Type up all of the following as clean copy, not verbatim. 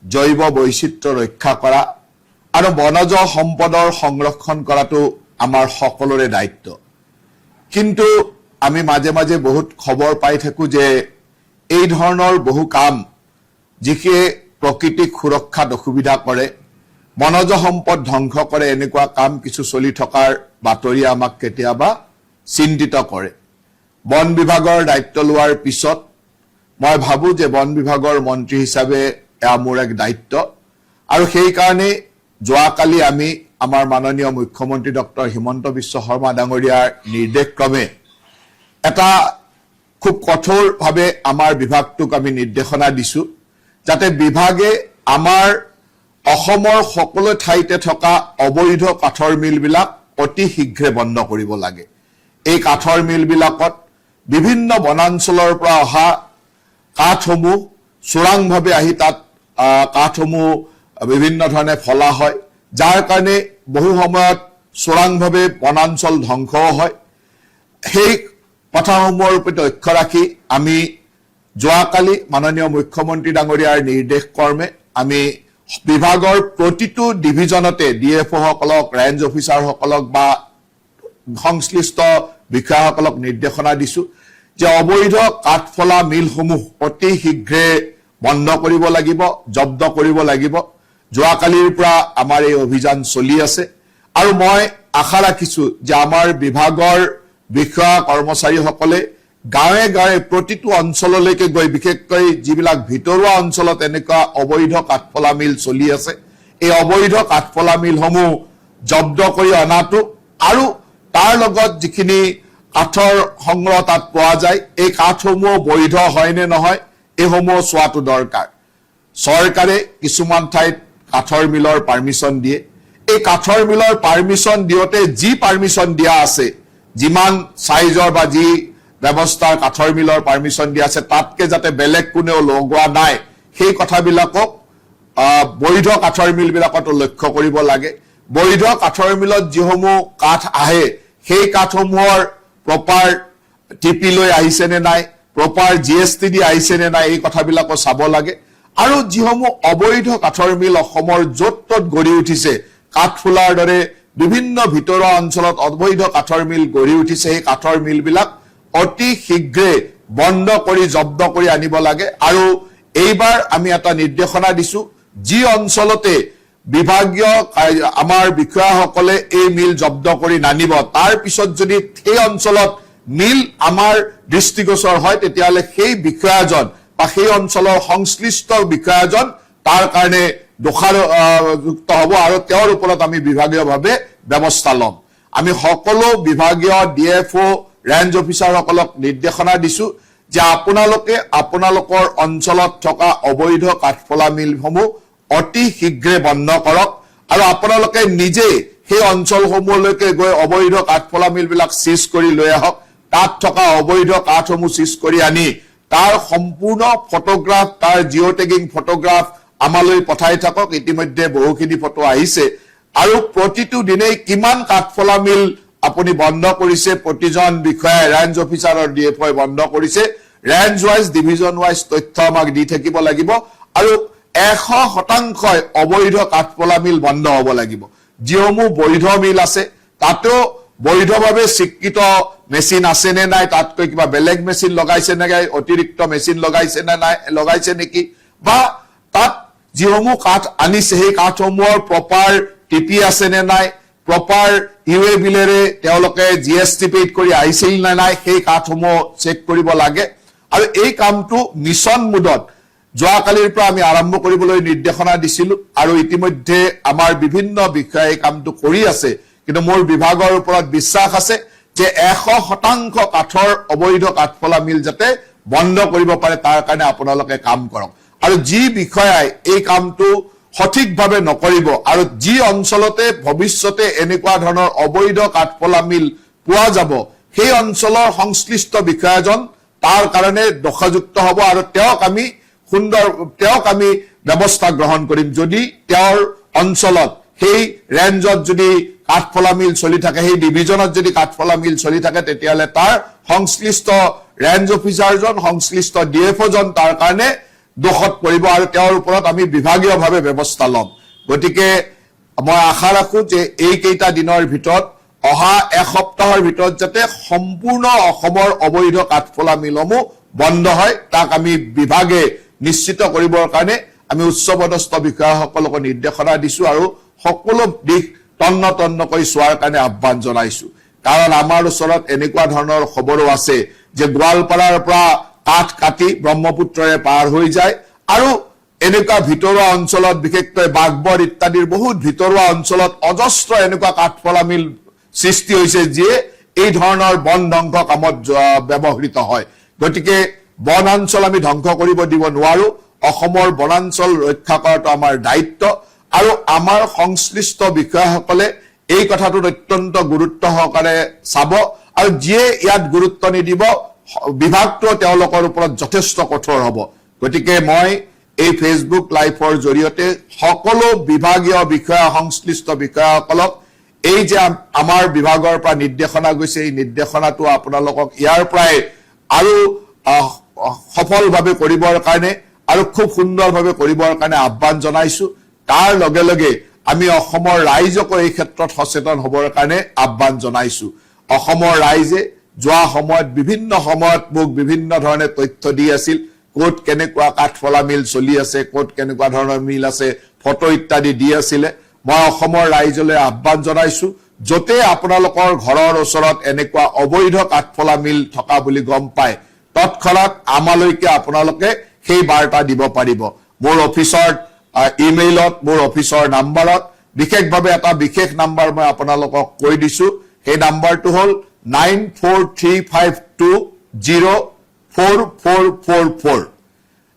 জৈৱ বৈচিত্ৰ্য ৰক্ষা কৰা আৰু বনজ সম্পদৰ সংৰক্ষণ কৰাটো আমাৰ সকলোৰে দায়িত্ব। কিন্তু আমি মাজে মাজে বহুত খবৰ পাই থাকো যে এই ধৰণৰ বহু কাম যিয়ে প্ৰকৃতিক সুৰক্ষাত অসুবিধা কৰে, বনজ সম্পদ ধ্বংস কৰে, এনেকুৱা কাম কিছু চলি থকাৰ বাতৰি আমাক কেতিয়াবা চিন্তিত কৰে। বন বিভাগৰ দায়িত্ব লোৱাৰ পিছত মই ভাবো যে বন বিভাগৰ মন্ত্ৰী হিচাপে এয়া মোৰ এক দায়িত্ব আৰু সেই কাৰণে যোৱাকালি আমি আমাৰ মাননীয় মুখ্যমন্ত্ৰী ডক্টৰ হিমন্ত বিশ্ব শৰ্মা ডাঙৰীয়াৰ নিৰ্দেশক্ৰমে এটা খুব কঠোৰভাৱে আমাৰ বিভাগটোক আমি নিৰ্দেশনা দিছো যাতে বিভাগে আমাৰ অসমৰ সকলো ঠাইতে থকা অবৈধ কাঠৰ মিলবিলাক অতি শীঘ্ৰে বন্ধ কৰিব লাগে। এই কাঠৰ মিলবিলাকত বিভিন্ন বনাঞ্চলৰ পৰা অহা কাঠসমূহ চোৰাংভাৱে আহি তাত কাঠসমূহ বিভিন্ন ধৰণে ফলা হয়, যাৰ কাৰণে বহু সময়ত চোৰাংভাৱে বনাঞ্চল ধ্বংসও হয়। সেই কথাসমূহৰ প্ৰতি লক্ষ্য ৰাখি আমি যোৱাকালি মাননীয় মুখ্যমন্ত্ৰী ডাঙৰীয়াৰ নিৰ্দেশ কৰ্মে আমি বিভাগৰ প্ৰতিটো ডিভিজনতে ডিএফঅ সকলক, ৰেঞ্জ অফিচাৰসকলক বা সংশ্লিষ্ট বিষয়াসকলক নিৰ্দেশনা দিছো যে অবৈধ কাঠফলা মিলসমূহ অতি শীঘ্ৰে বন্ধ কৰিব লাগিব, জব্দ কৰিব লাগিব। যোৱাকালিৰ পৰা আমাৰ এই অভিযান চলি আছে আৰু মই আশা ৰাখিছো যে আমাৰ বিভাগৰ বিষয়া কৰ্মচাৰীসকলে গাঁৱে গাঁৱে প্ৰতিটো অঞ্চললৈকে গৈ, বিশেষকৈ যিবিলাক ভিতৰুৱা অঞ্চলত এনেকুৱা অবৈধ কাঠফলা মিল চলি আছে, এই অবৈধ কাঠফলা মিলসমূহ জব্দ কৰি অনাটো আৰু তাৰ লগত যিখিনি কাঠৰ সংগ্ৰহ তাত পোৱা যায়, এই কাঠসমূহ বৈধ হয় নে নহয় এইসমূহ চোৱাটো দৰকাৰ। চৰকাৰে কিছুমান ঠাইত কাঠৰ মিলৰ পাৰ্মিশ্যন দিয়ে। এই কাঠৰ মিলৰ পাৰ্মিশ্যন দিওঁতে যি পাৰ্মিশ্যন দিয়া আছে, যিমান চাইজৰ বা যি ব্যৱস্থাৰ কাঠৰ মিলৰ পাৰ্মিশ্যন দিয়া আছে, তাতকে যাতে বেলেগ কোনেও লগোৱা নাই সেই কথাবিলাকক বৈধ কাঠৰ মিলবিলাকতো লক্ষ্য কৰিব লাগে। বৈধ কাঠৰ মিলত যিসমূহ কাঠ আহে সেই কাঠসমূহৰ প্ৰপাৰ টিপি লৈ আহিছে নে নাই, প্ৰপাৰ GST দি আহিছে নে নাই, এই কথাবিলাকো চাব লাগে। আৰু যিসমূহ অবৈধ কাঠৰ মিল অসমৰ য'ত ত'ত গঢ়ি উঠিছে, কাঠফুলাৰ দৰে বিভিন্ন ভিতৰুৱা অঞ্চলত অবৈধ কাঠৰ মিল গঢ়ি উঠিছে, সেই কাঠৰ মিলবিলাক অতি শীঘ্ৰে বন্ধ কৰি জব্দ কৰি আনিব লাগে। আৰু এইবাৰ আমি এটা নিৰ্দেশনা দিছো, যি অঞ্চলতে বিভাগীয় আমাৰ বিষয়াসকলে এই মিল জব্দ কৰি নানিব, তাৰ পিছত যদি সেই অঞ্চলত মিল আমাৰ দৃষ্টিগোচৰ হয়, তেতিয়াহ'লে সেই বিষয়াজন বা সেই অঞ্চলৰ সংশ্লিষ্ট বিষয়াজন তাৰ কাৰণে দোষাযুক্ত হ'ব আৰু তেওঁৰ ওপৰত আমি বিভাগীয়ভাৱে ব্যৱস্থা ল'ম। আমি সকলো বিভাগীয় ডিএফঅ, ৰেঞ্জ অফিচাৰসকলক নিৰ্দেশনা দিছো যে আপোনালোকে আপোনালোকৰ অঞ্চলত থকা অবৈধ কাঠফলা মিলসমূহ অতি শীঘ্ৰে বন্ধ কৰক আৰু আপোনালোকে নিজে সেই অঞ্চলসমূহলৈকে গৈ অবৈধ কাঠফলা মিলবিলাক চিজ কৰি লৈ আহক। তাত থকা অবৈধ কাঠসমূহ চিজ কৰি আনি তাৰ সম্পূৰ্ণ ফটোগ্ৰাফ, তাৰ জিঅ' টেগিং ফটোগ্ৰাফ আমালৈ পঠাই থাকক। ইতিমধ্যে বহুখিনি ফটো আহিছে আৰু প্ৰতিটো দিনেই কিমান কাঠফলা মিল আপুনি বন্ধ কৰিছে, প্ৰতিজন বিষয়াই, ৰেঞ্জ অফিচাৰ আৰু ডিএফঅই বন্ধ কৰিছে, ৰেঞ্জ ৱাইজ, ডিভিজন ৱাইজ তথ্য আমাক দি থাকিব লাগিব আৰু 100% অবৈধ কাঠফলা মিল বন্ধ হ'ব লাগিব। যিসমূহ বৈধ মিল আছে তাতেও বৈধভাৱে স্বীকৃত মেচিন আছে নে নাই, তাতকৈ কিবা বেলেগ মেচিন লগাইছে নে নাই, অতিৰিক্ত মেচিন লগাইছে নে নাই, লগাইছে নেকি, বা তাত যিসমূহ কাঠ আনিছে সেই কাঠসমূহৰ প্ৰপাৰ টিপি আছে নে নাই, প্ৰপাৰ ইউএ বিলেৰে তেওঁলোকে GST পেইড কৰি আহিছিল নে নাই, সেই কাঠসমূহ চেক কৰিব লাগে। আৰু এই কামটো মিছন মোডত যোৱাকালিৰ পৰা আমি আৰম্ভ কৰিবলৈ নিৰ্দেশনা দিছিলো আৰু ইতিমধ্যে আমাৰ বিভিন্ন বিষয়াই এই কামটো কৰি আছে। কিন্তু মোৰ বিভাগৰ ওপৰত বিশ্বাস আছে যে 100% কাঠৰ অবৈধ কাঠফলা মিল যাতে বন্ধ কৰিব পাৰে, তাৰ কাৰণে আপোনালোকে কাম কৰক। আৰু যি বিষয়াই এই কামটো সঠিকভাৱে নকৰিব আৰু যি অঞ্চলতে ভৱিষ্যতে এনেকুৱা ধৰণৰ অবৈধ কাঠফলা মিল পোৱা যাব, সেই অঞ্চলৰ সংশ্লিষ্ট বিষয়াজন তাৰ কাৰণে দোষাযুক্ত হ'ব আৰু তেওঁক আমি ব্যৱস্থা গ্ৰহণ কৰিম। যদি তেওঁৰ অঞ্চলত সেই ৰেঞ্জত যদি কাঠফলা মিল চলি থাকে, সেই ডিভিজনত যদি কাঠফলা মিল চলি থাকে, তেতিয়াহ'লে তাৰ সংশ্লিষ্ট ৰেঞ্জ অফিচাৰজন, সংশ্লিষ্ট ডিএফঅজন তাৰ কাৰণে দোষত পৰিব আৰু তেওঁৰ ওপৰত আমি বিভাগীয়ভাৱে ব্যৱস্থা ল'ম গতিকে মই আশা ৰাখো যে এই কেইটা দিনৰ ভিতৰত অহা এসপ্তাহৰ ভিতৰত যাতে সম্পূৰ্ণ অসমৰ অবৈধ কাঠফলা মিলসমূহ বন্ধ হয় তাক আমি বিভাগে নিশ্চিত কৰিবৰ কাৰণে আমি উচ্চপদস্থ বিষয়াসকলক নিৰ্দেশনা দিছো আৰু সকলো দিশ তন্নতন্নকৈ চোৱাৰ কাৰণে আহ্বান জনাইছো কাৰণ আমাৰ ওচৰত এনেকুৱা ধৰণৰ খবৰো আছে যে গোৱালপাৰাৰ পৰা কাঠ কাটি ব্ৰহ্মপুত্ৰৰে পাৰ হৈ যায় আৰু এনেকুৱা ভিতৰুৱা অঞ্চলত বিশেষকৈ বাগবৰ ইত্যাদিৰ বহুত ভিতৰুৱা অঞ্চলত অজস্ৰ এনেকুৱা কাঠফলা মিল সৃষ্টি হৈছে যিয়ে এই ধৰণৰ বন ধ্বংস কামত ব্যৱহৃত হয় গতিকে বনাঞ্চল আমি ধ্বংস কৰিব দিব নোৱাৰো অসমৰ বনাঞ্চল ৰক্ষা কৰাটো আমাৰ দায়িত্ব আৰু আমাৰ সংশ্লিষ্ট বিষয়াসকলে এই কথাটোত অত্যন্ত গুৰুত্ব সহকাৰে চাব আৰু যিয়ে ইয়াত গুৰুত্ব নিদিব বিভাগটো তেওঁলোকৰ ওপৰত যথেষ্ট কঠোৰ হ'ব গতিকে মই এই ফেচবুক লাইভৰ জৰিয়তে সকলো বিভাগীয় বিষয়া সংশ্লিষ্ট বিষয়াসকলক এই যে আমাৰ বিভাগৰ পৰা নিৰ্দেশনা গৈছে এই নিৰ্দেশনাটো আপোনালোকক ইয়াৰ পৰাই আৰু সফলভাৱে কৰিবৰ কাৰণে আৰু খুব সুন্দৰভাৱে কৰিবৰ কাৰণে আহ্বান জনাইছো তাৰ লগে লগে আমি অসমৰ ৰাইজকো এই ক্ষেত্ৰত সচেতন হ'বৰ কাৰণে আহ্বান জনাইছো অসমৰ ৰাইজে যোৱা সময়ত বিভিন্ন সময়ত মোক বিভিন্ন ধৰণে তথ্য দি আছিল কোট কেনেকুৱা কাঠফলা মিল চলি আছে কোট কেনেকুৱা ধৰণৰ মিল আছে ফটো ইত্যাদি দি আছিলে মই অসমৰ ৰাইজলৈ আহ্বান জনাইছো যতে আপোনালোকৰ ঘৰৰ ওচৰত এনেকুৱা অবৈধ কাঠফলা মিল থকা বুলি গম পায় তৎক্ষণাৎ আমালৈকে আপোনালোকে সেই বাৰ্তা দিব পাৰিব মোৰ অফিচৰ ইমেইলত মোৰ অফিচৰ নাম্বাৰত বিশেষভাৱে এটা বিশেষ নাম্বাৰ মই আপোনালোকক কৈ দিছো সেই নাম্বাৰটো হ'ল 9435204444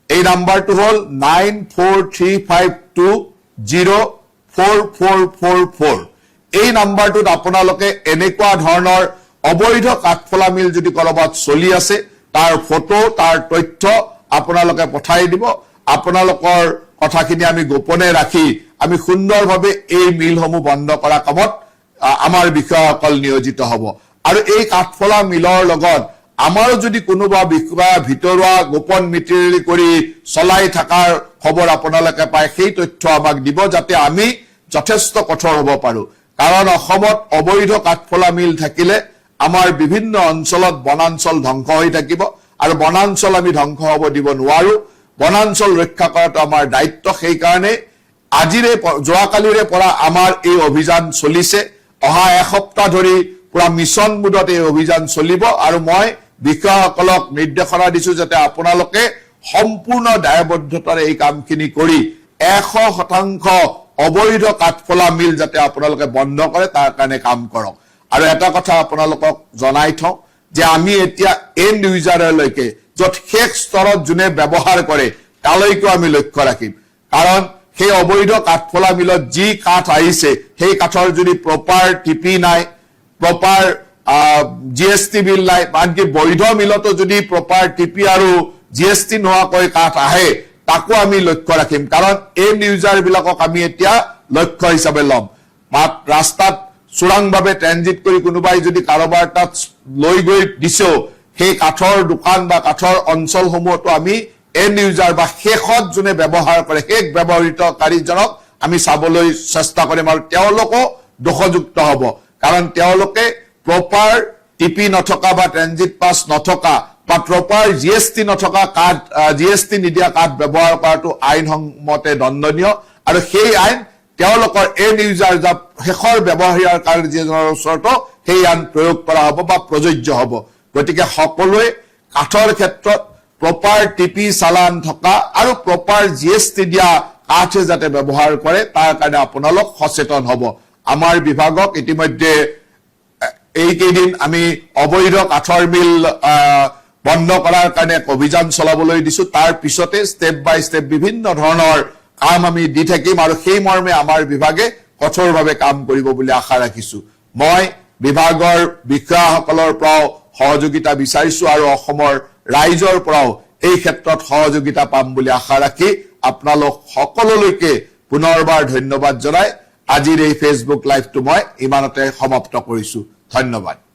এই নাম্বাৰটো হ'ল 9435204444 এই নাম্বাৰটোত আপোনালোকে এনেকুৱা ধৰণৰ অবৈধ কাঠফলা মিল যদি কৰবাত চলি আছে তাৰ ফটো তাৰ তথ্য আপোনালোকে পঠাই দিব আপোনালোকৰ কথাখিনি আমি গোপনে ৰাখি আমি সুন্দৰভাৱে এই মিলসমূহ বন্ধ কৰা কামত আমাৰ বিষয়াসকল নিয়োজিত হ'ব আৰু এই কাঠফলা মিলৰ লগত আমাৰো যদি কোনোবা বিষয়া ভিতৰুৱা গোপন মিতিৰি কৰি চলাই থকাৰ খবৰ আপোনালোকে পায় সেই তথ্য আমাক দিব যাতে আমি যথেষ্ট কঠোৰ হ'ব পাৰো কাৰণ অসমত অবৈধ কাঠফলা মিল থাকিলে আমাৰ বিভিন্ন অঞ্চলত বনাঞ্চল ধ্বংস হৈ থাকিব আৰু বনাঞ্চল আমি ধ্বংস হ'ব দিব নোৱাৰো বনাঞ্চল ৰক্ষা কৰাটো আমাৰ দায়িত্ব সেই কাৰণে আজিৰে যোৱাকালিৰে পৰা আমাৰ এই অভিযান চলিছে অহা এসপ্তাহ ধৰি পুৰা মিছন মুডত এই অভিযান চলিব আৰু মই বিষয়াসকলক নিৰ্দেশনা দিছো যাতে আপোনালোকে সম্পূৰ্ণ দায়বদ্ধতাৰে এই কামখিনি কৰি 100% অবৈধ কাঠফলা মিল যাতে আপোনালোকে বন্ধ কৰে তাৰ কাৰণে কাম কৰক আৰু এটা কথা আপোনালোকক জনাই থওঁ যে আমি এতিয়া এণ্ড ইউজাৰলৈকে য'ত শেষ স্তৰত যোনে ব্যৱহাৰ কৰে তালৈকে আমি লক্ষ্য ৰাখিম কাৰণ সেই অবৈধ কাঠফলা মিলত যি কাঠ আহিছে সেই কাঠৰ যদি প্ৰপাৰ টিপি নাই প্ৰপাৰ জিএসটি বিল নাই বাকি বৈধ মিলতো যদি প্ৰপাৰ টিপি আৰু জিএসটি নোহোৱাকৈ কাঠ আহে তাকো আমি লক্ষ্য ৰাখিম কাৰণ এণ্ড ইউজাৰ বিলাকক আমি এতিয়া লক্ষ্য হিচাপে ল'ম ৰাস্তাত চোৰাংভাৱে ট্ৰেনজিট কৰি কোনোবাই যদি কাৰোবাৰ তাত লৈ গৈ দিছেও সেই কাঠৰ দোকান বা কাঠৰ অঞ্চলসমূহতো আমি এণ্ড ইউজাৰ বা শেষত যোনে ব্যৱহাৰ কৰে শেষ ব্যৱহৃতকাৰীজনক আমি চাবলৈ চেষ্টা কৰিম আৰু তেওঁলোকো দোষযুক্ত হ'ব কাৰণ তেওঁলোকে প্ৰপাৰ টিপি নথকা বা ট্ৰেনজিট পাছ নথকা বা প্ৰপাৰ জিএসটি নথকা কাৰ্ড জিএসটি নিদিয়া কাৰ্ড ব্যৱহাৰ কৰাটো আইনসন্মতে দণ্ডনীয় আৰু সেই আইন তেওঁলোকৰ এণ্ড ইউজাৰ যা শেষৰ ব্যৱহাৰকাৰীজনৰ ওচৰতো সেই আইন প্ৰয়োগ কৰা হ'ব বা প্ৰযোজ্য হ'ব গতিকে সকলোৱে কাঠৰ ক্ষেত্ৰত প্ৰপাৰ টিপি চালান থকা আৰু প্ৰপাৰ জিএসটি দিয়া কাঠ যাতে ব্যৱহাৰ কৰে তাৰ কাৰণে আপোনালোক সচেতন হ'ব আমাৰ বিভাগক ইতিমধ্যে এই কেইদিন আমি অবৈধ কাঠৰ মিল বন্ধ কৰাৰ কাৰণে অভিযান চলাবলৈ দিছো তাৰ পিছতে ষ্টেপ বাই ষ্টেপ বিভিন্ন ধৰণৰ কাম আমি দি থাকিম আৰু সেই মৰ্মে আমাৰ বিভাগে কঠোৰভাৱে কাম কৰিব বুলি আশা ৰাখিছো মই বিভাগৰ বিষয়াসকলৰ পৰাও সহযোগিতা বিচাৰিছো আৰু অসমৰ ৰাইজৰ পৰাও এই ক্ষেত্ৰত সহযোগিতা পাম বুলি আশা ৰাখি আপোনালোক সকলোলৈকে পুনৰবাৰ ধন্যবাদ জনাই আজিৰ এই ফেচবুক লাইভটো মই ইমানতে সমাপ্ত কৰিছো ধন্যবাদ